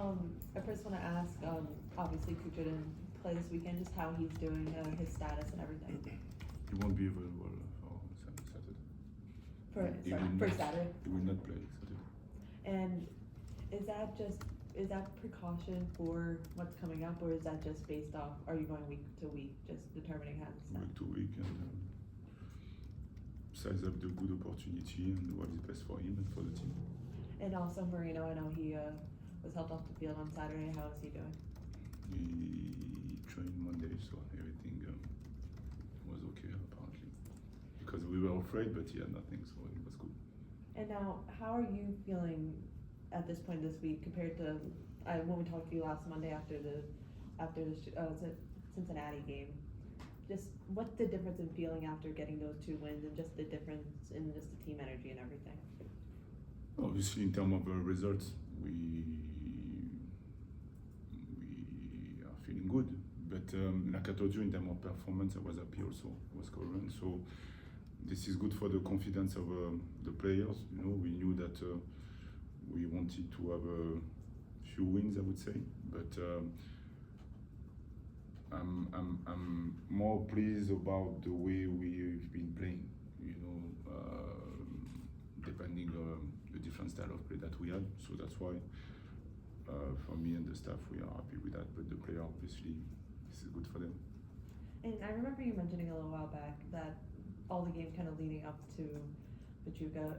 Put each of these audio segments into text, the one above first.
I first want to ask, obviously Cucho didn't play this weekend, just how he's doing, his status and everything. He won't be available for Saturday. For Saturday. He will not play Saturday. And is that precaution for what's coming up, or is that just based off, are you going week to week, just determining how to set? Week to week and size up the good opportunity and what is best for him and for the team. And also Marino, I know he was helped off the field on Saturday. How is he doing? He trained Monday, so everything was okay apparently. Because we were afraid, but he had nothing, so it was good. And now, how are you feeling at this point this week compared to when we talked to you last Monday after the Cincinnati game? Just what's the difference in feeling after getting those 2 wins, and just the difference in just the team energy and everything? Obviously, in terms of results, we are feeling good. But like I told you, in terms of performance, I was happy also. Was current, so this is good for the confidence of the players. You know, we knew that we wanted to have a few wins, I would say, but I'm more pleased about the way we've been playing. You know, depending on the different style of play that we had. So that's why, for me and the staff, we are happy with that. But the player, obviously, this is good for them. And I remember you mentioning a little while back that all the games kind of leading up to Pachuca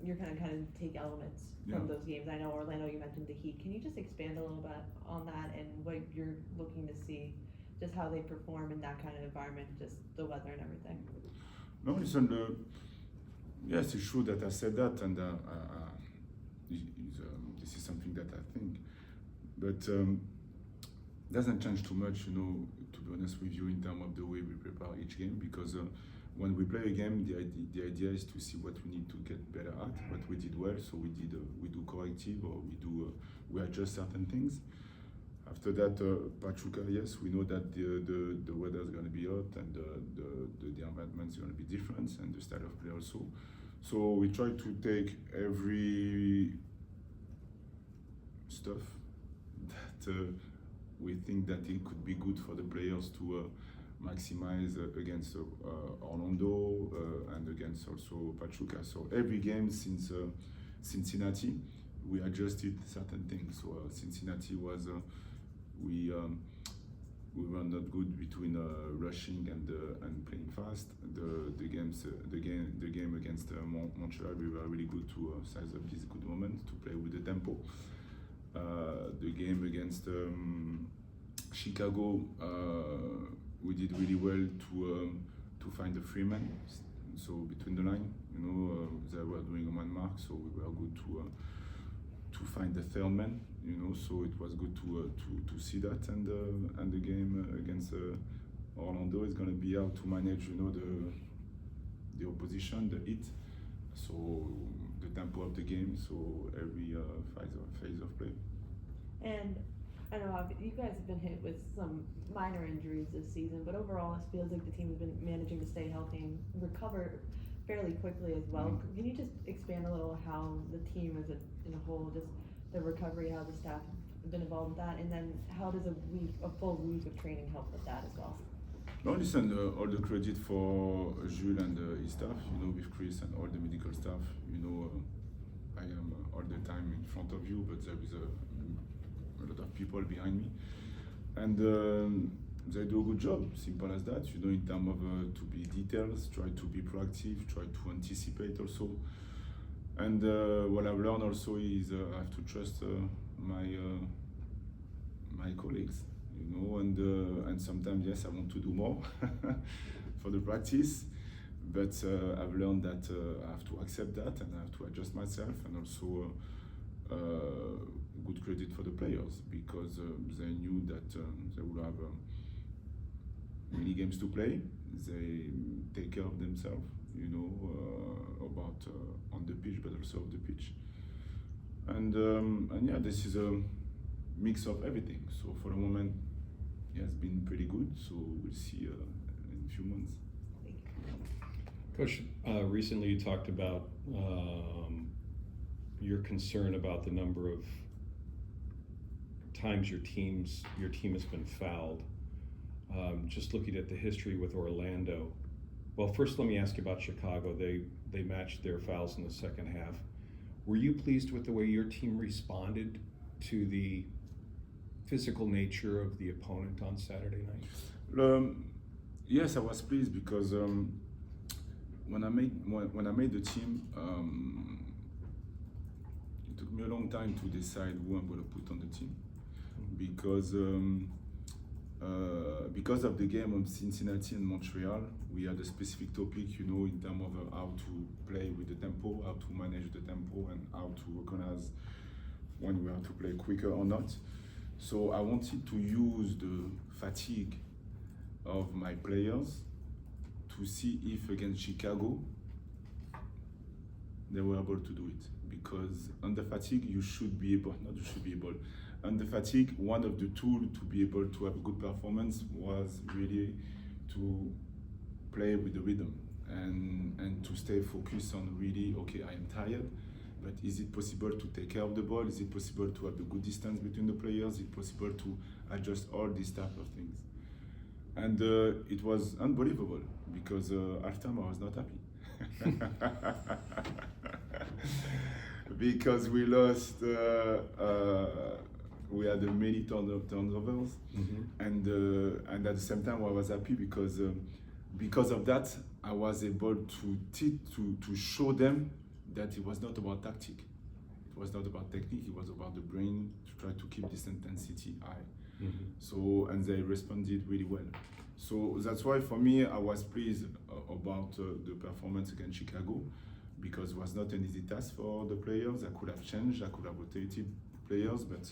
you're gonna kind of take elements from those games. I know Orlando, you mentioned the Heat. Can you just expand a little bit on that and what you're looking to see, just how they perform in that kind of environment, just the weather and everything? No, listen, yes, it's true that I said that, and this is something that I think, but doesn't change too much, you know, to be honest with you, in terms of the way we prepare each game, because when we play a game, the idea is to see what we need to get better at, what we did well, so we do corrective, or we adjust certain things. After that, Pachuca, yes, we know that the weather is going to be hot, and the environment is going to be different, and the style of play also. So we try to take every stuff that we think that it could be good for the players to maximize against Orlando and against also Pachuca. So every game since Cincinnati, we adjusted certain things. So Cincinnati was we were not good between rushing and playing fast. The game against Montreal, we were really good to size up this good moment to play with the tempo. The game against Chicago, we did really well to find the free man. So between the line, you know, they were doing a man mark, so we were good to find the third man, you know. So it was good to see that, and the game against Orlando is going to be how to manage, you know, the opposition, the hit, so the tempo of the game, so every phase of play. And I know you guys have been hit with some minor injuries this season, but overall it feels like the team has been managing to stay healthy and recover fairly quickly as well. Mm-hmm. Can you just expand a little how the team as in a whole, just the recovery, how the staff have been involved with that, and then how does a full week of training help with that as well? No, listen, all the credit for Jules and his staff, you know, with Chris and all the medical staff. You know, I am all the time in front of you, but there is a lot of people behind me, and they do a good job. Simple as that. You know, in terms of to be details, try to be proactive, try to anticipate also. And what I've learned also is I have to trust my colleagues. You know, and sometimes yes, I want to do more for the practice, but I've learned that I have to accept that, and I have to adjust myself, and also good credit for the players, because they knew that they would have many games to play. They take care of themselves, you know, about on the pitch, but also off the pitch. And yeah, this is a mix of everything. So for the moment, it has been pretty good. So we'll see in a few months. Coach, recently you talked about your concern about the number of times your team has been fouled. Just looking at the history with Orlando. Well, first let me ask you about Chicago. They matched their fouls in the second half. Were you pleased with the way your team responded to the physical nature of the opponent on Saturday night? Yes, I was pleased because when I made the team, it took me a long time to decide who I'm going to put on the team because of the game of Cincinnati and Montreal. We had a specific topic, in terms of how to play with the tempo, how to manage the tempo, and how to recognize when we have to play quicker or not. So I wanted to use the fatigue of my players to see if against Chicago they were able to do it. Because under fatigue, under fatigue, one of the tools to be able to have a good performance was really to play with the rhythm and to stay focused on really, okay, I am tired, but is it possible to take care of the ball? Is it possible to have the good distance between the players? Is it possible to adjust all these type of things? And it was unbelievable because after I was not happy. Because we lost, we had many turnovers, and at the same time I was happy because of that I was able to show them that it was not about tactic, it was not about technique, it was about the brain to try to keep this intensity high. So, and they responded really well. So that's why for me I was pleased about the performance against Chicago, because it was not an easy task for the players. I could have changed, I could have rotated players, but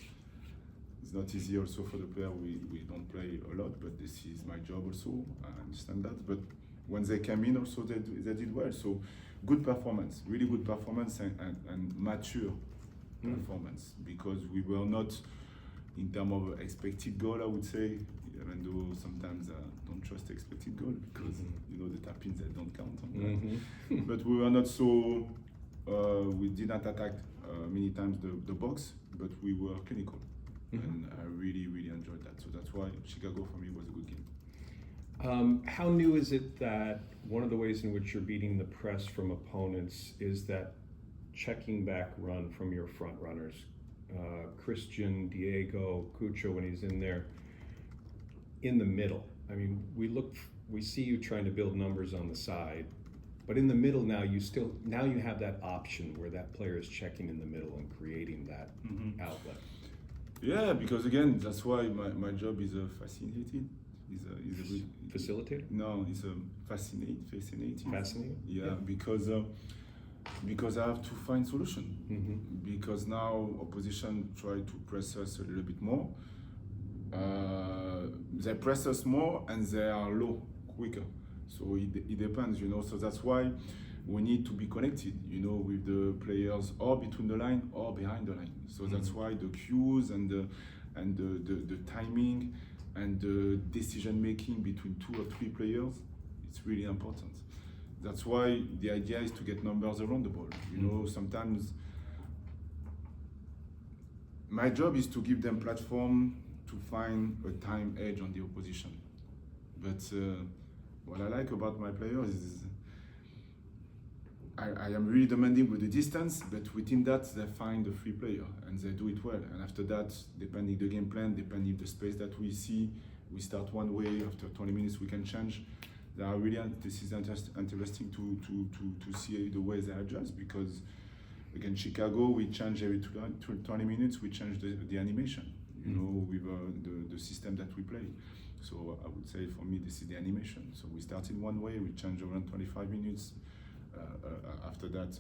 it's not easy also for the player. We don't play a lot, but this is my job also, I understand that. But when they came in also they did well. So good performance, really good performance, and mature performance, because we were not, in terms of expected goal, I would say, even though sometimes I don't trust expected goal because the tap-ins that don't count on that. But we were not so, we did not attack many times the box, but we were clinical. And I really, really enjoyed that. So that's why Chicago for me was a good game. How new is it that one of the ways in which you're beating the press from opponents is that checking back run from your front runners? Christian, Diego, Cucho, when he's in there, in the middle. I mean, we see you trying to build numbers on the side, but in the middle now you have that option where that player is checking in the middle and creating that outlet. Yeah, because again, that's why my job is fascinating. He's a good facilitator. No, he's a fascinating. Fascinating. Yeah, because I have to find solution. Because now opposition try to press us a little bit more. They press us more and they are low quicker. So it depends, So that's why we need to be connected, with the players, or between the line or behind the line. So that's why the cues and the timing and the decision making between 2 or 3 players, it's really important. That's why the idea is to get numbers around the ball. Sometimes my job is to give them platform to find a time edge on the opposition. But what I like about my players is I am really demanding with the distance, but within that they find the free player and they do it well. And after that, depending the game plan, depending the space that we see, we start one way, after 20 minutes we can change. This is interesting to see the way they adjust, because against Chicago we change every 20 minutes, we change the animation, with the system that we play. So I would say for me this is the animation. So we started one way, we change around 25 minutes. After that,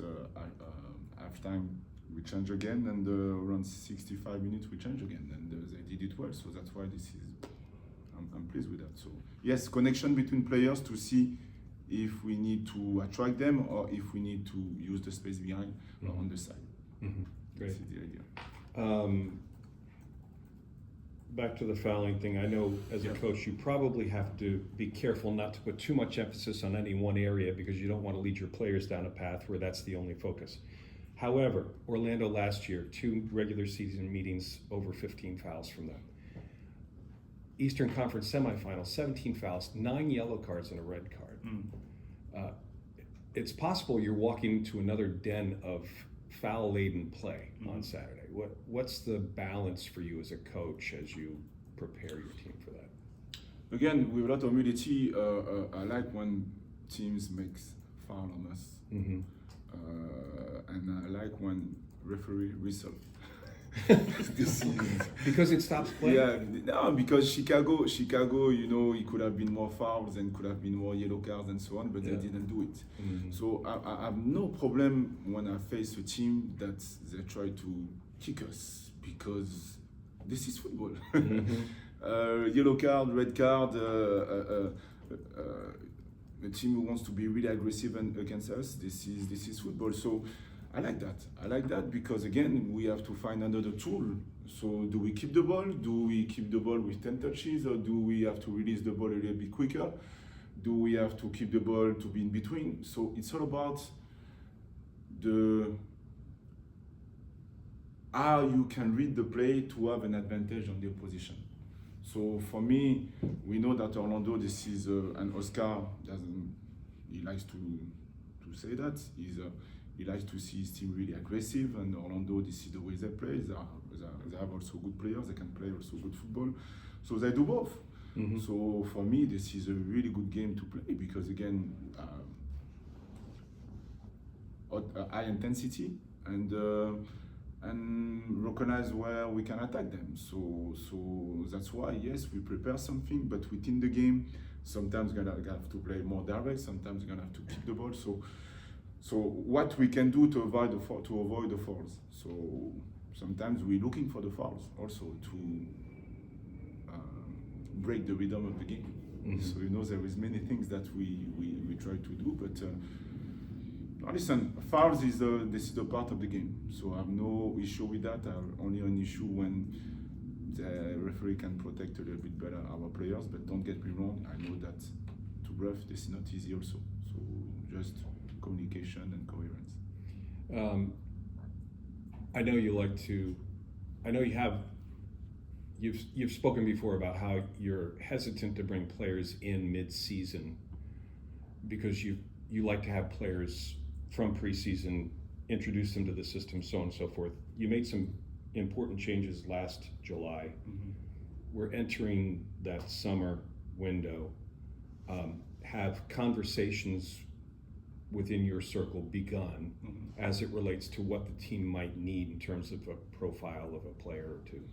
halftime we change again, and around 65 minutes we change again, and they did it well. So that's why I'm pleased with that. So yes, connection between players to see if we need to attract them or if we need to use the space behind or on the side. Great. That's the idea. Back to the fouling thing, I know as a coach you probably have to be careful not to put too much emphasis on any one area, because you don't want to lead your players down a path where that's the only focus. However, Orlando last year, 2 regular season meetings, over 15 fouls from them. Eastern Conference semifinals, 17 fouls, 9 yellow cards and a red card. It's possible you're walking into another den of foul-laden play on Saturday. What's the balance for you as a coach as you prepare your team for that? Again, with a lot of humility, I like when teams make foul on us. And I like when referee whistle. Because it stops play? Yeah, no, because Chicago, it could have been more fouls and could have been more yellow cards and so on, but they didn't do it. So I have no problem when I face a team that they try to kick us, because this is football. Yellow card, red card, a team who wants to be really aggressive against us, this is football. So I like that because again we have to find another tool. So do we keep the ball? Do we keep the ball with 10 touches, or do we have to release the ball a little bit quicker? Do we have to keep the ball to be in between? So it's all about how you can read the play to have an advantage on the opposition. So for me, we know that Orlando, this is, and Oscar he likes to say that, he likes to see his team really aggressive, and Orlando, this is the way they play. They have also good players, they can play also good football. So they do both. So for me, this is a really good game to play because again, high intensity and recognize where we can attack them. So that's why, yes, we prepare something, but within the game, sometimes we're gonna have to play more direct, sometimes we're gonna have to keep the ball. So what we can do to avoid the fouls. So sometimes we're looking for the fouls also to break the rhythm of the game. So there is many things that we try to do, but listen, fouls this is the part of the game. So I have no issue with that. I have only an issue when the referee can protect a little bit better our players. But don't get me wrong, I know that to ref this is not easy also. So just communication and coherence. I know you've spoken before about how you're hesitant to bring players in mid-season because you like to have players from preseason, introduce them to the system, so on and so forth. You made some important changes last July. We're entering that summer window. Have conversations within your circle begun as it relates to what the team might need in terms of a profile of a player or two?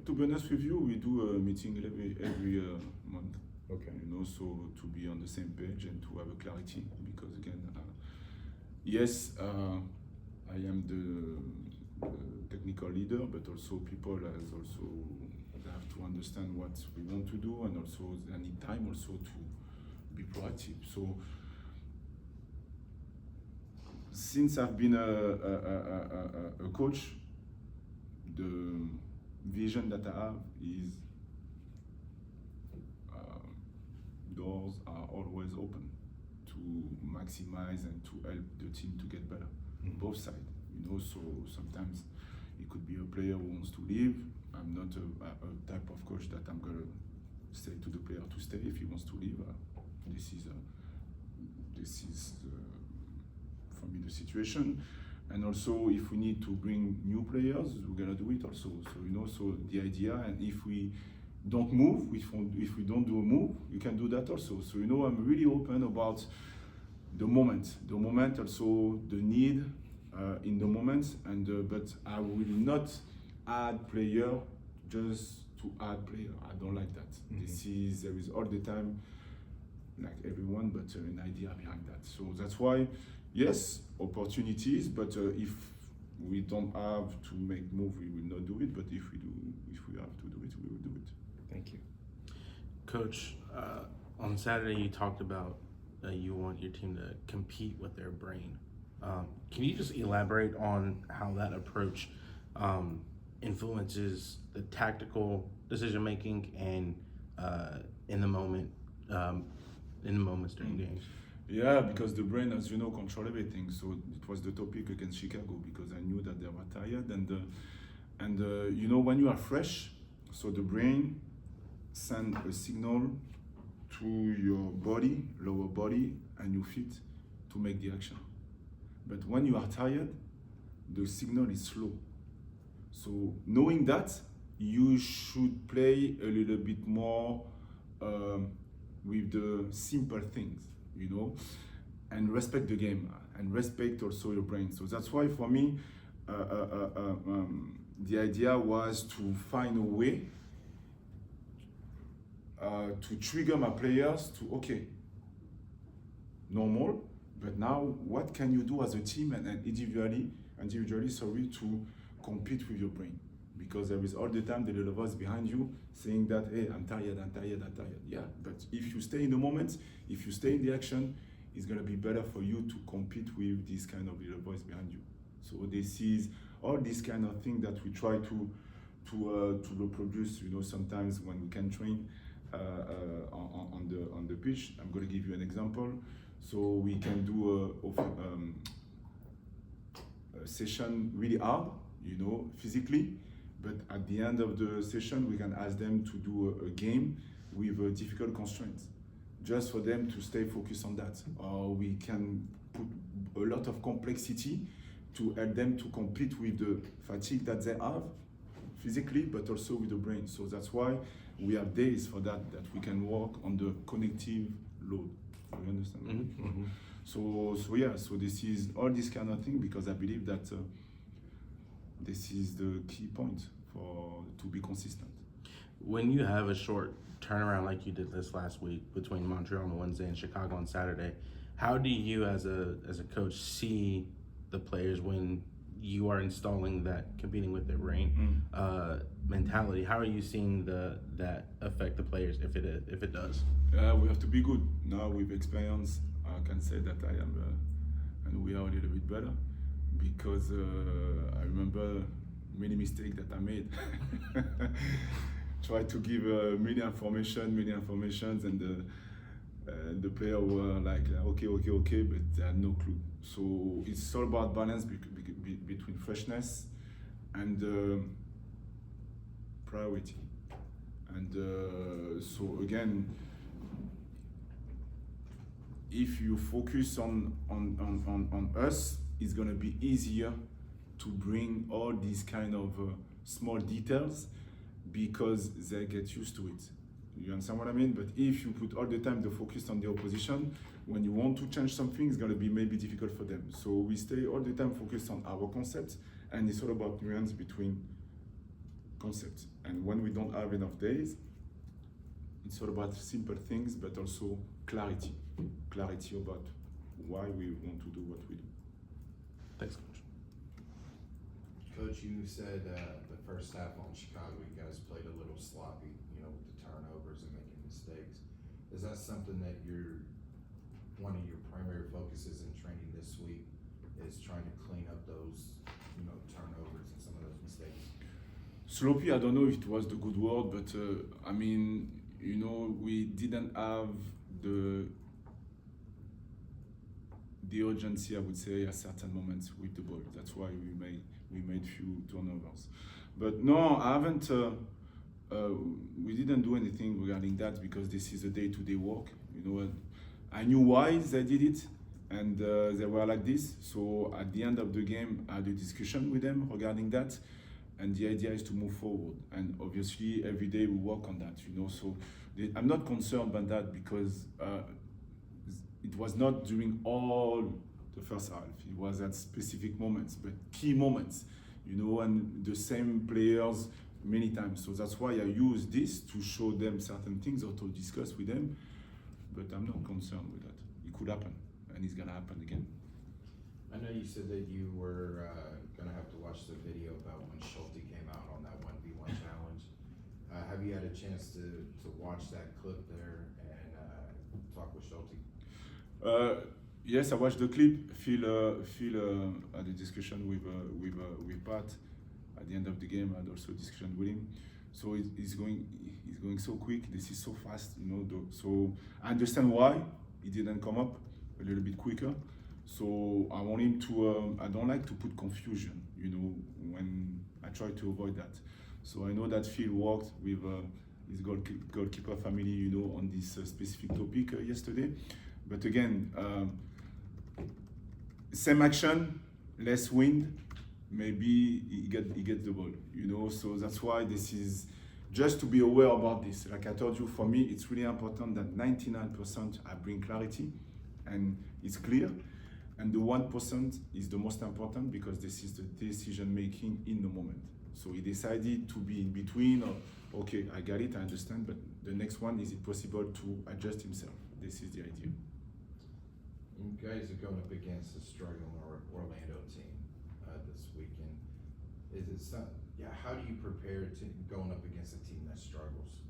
To be honest with you, we do a meeting every month. Okay. So to be on the same page and to have a clarity, because again, yes, I am the technical leader, but also people have to understand what we want to do, and also they need time also to be proactive. So since I've been a coach, the vision that I have is doors are always open to maximize and to help the team to get better, both sides. So sometimes it could be a player who wants to leave. I'm not a type of coach that I'm gonna say to the player to stay if he wants to leave. This is for me the situation. And also, if we need to bring new players, we're gonna do it also. So the idea, and if we don't move, if we don't do a move, you can do that also. So I'm really open about the moment also, the need in the moment, and but I will not add player just to add player. I don't like that. There is all the time, like everyone, but an idea behind that. So that's why, yes, opportunities, but if we don't have to make move, we will not do it. But if we have to do it, we will do it. Thank you. Coach, on Saturday you talked about you want your team to compete with their brain. Can you just elaborate on how that approach influences the tactical decision making and in the moments during games? Yeah, because the brain, as you know, control everything. So it was the topic against Chicago because I knew that they were tired, and you know, when you are fresh, so the brain send a signal to your body, lower body, and your feet to make the action. But when you are tired, the signal is slow. So knowing that, you should play a little bit more with the simple things, you know, and respect the game and respect also your brain. So that's why for me, the idea was to find a way to trigger my players to, okay, normal, but now what can you do as a team and individually, sorry, to compete with your brain? Because there is all the time the little voice behind you saying that, hey, I'm tired. Yeah, but if you stay in the moment, if you stay in the action, it's gonna be better for you to compete with this kind of little voice behind you. So this is all this kind of thing that we try to reproduce. You know, sometimes when we can train on the pitch. I'm gonna give you an example. So we can do a session really hard, you know, physically, but at the end of the session, we can ask them to do a game with difficult constraints, just for them to stay focused on that. Or we can put a lot of complexity to help them to compete with the fatigue that they have physically, but also with the brain. So that's why we have days for that we can work on the cognitive load. You understand? Mm-hmm. Mm-hmm. So yeah, so this is all this kind of thing because I believe that this is the key point for to be consistent. When you have a short turnaround like you did this last week between Montreal on Wednesday and Chicago on Saturday, how do you as a coach see the players when you are installing that competing with their brain mentality? How are you seeing that affect the players if it does? We have to be good. Now with experience, I can say that I am, and we are a little bit better because I remember many mistakes that I made. Try to give many informations, and the player were like, okay, but they had no clue. So it's all about balance between freshness and priority. And so again, if you focus on us, it's gonna be easier to bring all these kind of small details because they get used to it. You understand what I mean? But if you put all the time the focus on the opposition, when you want to change something, it's gonna be maybe difficult for them. So we stay all the time focused on our concepts, and it's all about nuance between concepts. And when we don't have enough days, it's all about simple things, but also clarity about why we want to do what we do. Thanks, Coach. Coach, you said the first half on Chicago, you guys played a little sloppy, you know, with the turnovers and making mistakes. Is that something that one of your primary focuses in training this week is trying to clean up those, you know, turnovers and some of those mistakes? Sloppy, I don't know if it was the good word, but I mean, you know, we didn't have the urgency, I would say, at certain moments with the ball. That's why we made few turnovers. But no, I haven't. We didn't do anything regarding that because this is a day-to-day work. You know, I knew why they did it, and they were like this. So at the end of the game, I had a discussion with them regarding that, and the idea is to move forward. And obviously, every day we work on that. You know, so I'm not concerned about that because it was not during all the first half. It was at specific moments, but key moments. You know, and the same players many times. So that's why I use this to show them certain things or to discuss with them. But I'm not concerned with that. It could happen, and it's gonna happen again. I know you said that you were gonna have to watch the video about when Schulte came out on that 1v1 challenge. Have you had a chance to watch that clip there and talk with Schulte? Yes, I watched the clip. Phil had a discussion with Pat at the end of the game. I had also a discussion with him. So he's going so quick. This is so fast, you know. So I understand why it didn't come up, a little bit quicker. So I want him to. I don't like to put confusion, when I try to avoid that. So I know that Phil worked with his goalkeeper family, on this specific topic yesterday. But again, same action, less wind, maybe he gets the ball, So that's why this is just to be aware about this. Like I told you, for me, it's really important that 99% I bring clarity and it's clear. And the 1% is the most important because this is the decision making in the moment. So he decided to be in between, or okay, I got it, I understand, but the next one, is it possible to adjust himself? This is the idea. You guys are going up against a struggling Orlando team this weekend. How do you prepare to going up against a team that struggles?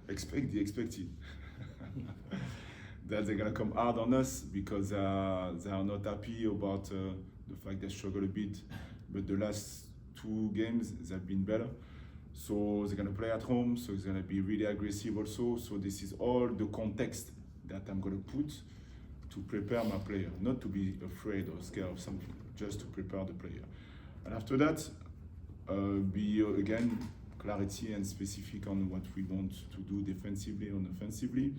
Expect the expected. That they're gonna come hard on us because they are not happy about the fact they struggle a bit. But the last 2 games they've been better. So they're gonna play at home. So it's gonna be really aggressive also. So this is all the context that I'm gonna put to prepare my player, not to be afraid or scared of something, just to prepare the player. And after that, be again clarity and specific on what we want to do defensively and offensively.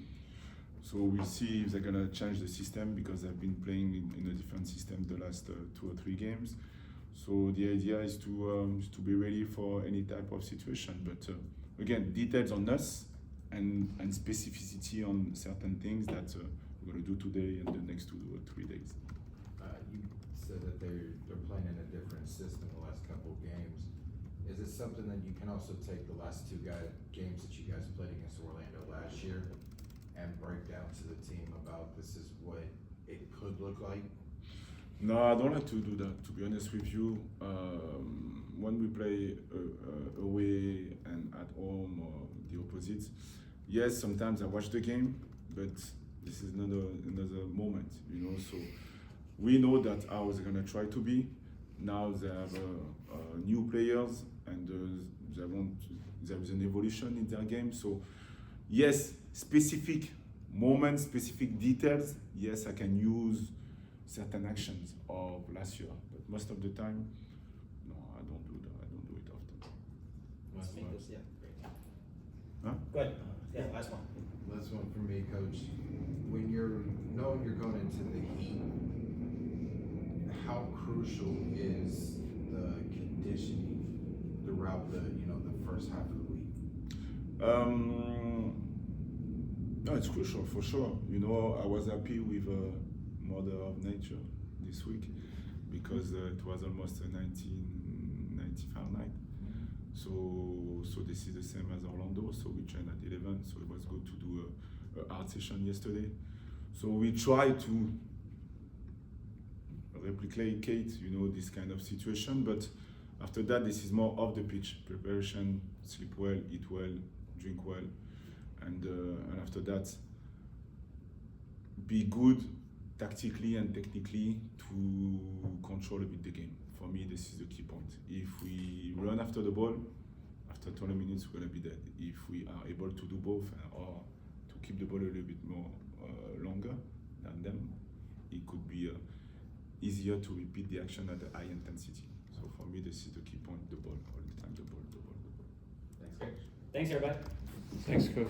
So we'll see if they're gonna change the system because they've been playing in a different system the last 2 or 3 games. So the idea is to be ready for any type of situation. But again, details on us and specificity on certain things that we're gonna do today and the next 2 or 3 days. You said that they're playing in a different system the last couple of games. Is it something that you can also take the last 2 games that you guys played against Orlando last year and break down to the team about this is what it could look like? No, I don't like to do that, to be honest with you. When we play away and at home or the opposite, yes, sometimes I watch the game, but this is another moment, So we know that how they're gonna try to be. Now they have new players and there is an evolution in their game. So yes, specific moments, specific details, yes, I can use certain actions of last year, but most of the time, no, I don't do that. I don't do it often. Last one. Yeah. Huh? Go ahead. Yeah, last one. Last one from me, Coach. When you're knowing you're going into the heat, how crucial is the conditioning throughout the first half of the week? No, it's crucial for sure. I was happy with Mother of Nature this week because it was almost a 90 Fahrenheit. So this is the same as Orlando. So we trained at 11. So it was good to do a hard session yesterday. So we try to replicate, this kind of situation. But after that, this is more off the pitch preparation: sleep well, eat well, drink well, and after that, be good tactically and technically to control a bit the game. For me, this is the key point. If we run after the ball, after 20 minutes, we're gonna be dead. If we are able to do both or to keep the ball a little bit more longer than them, it could be easier to repeat the action at a high intensity. So for me, this is the key point: the ball all the time, the ball. Thanks, everybody. Thanks, Coach.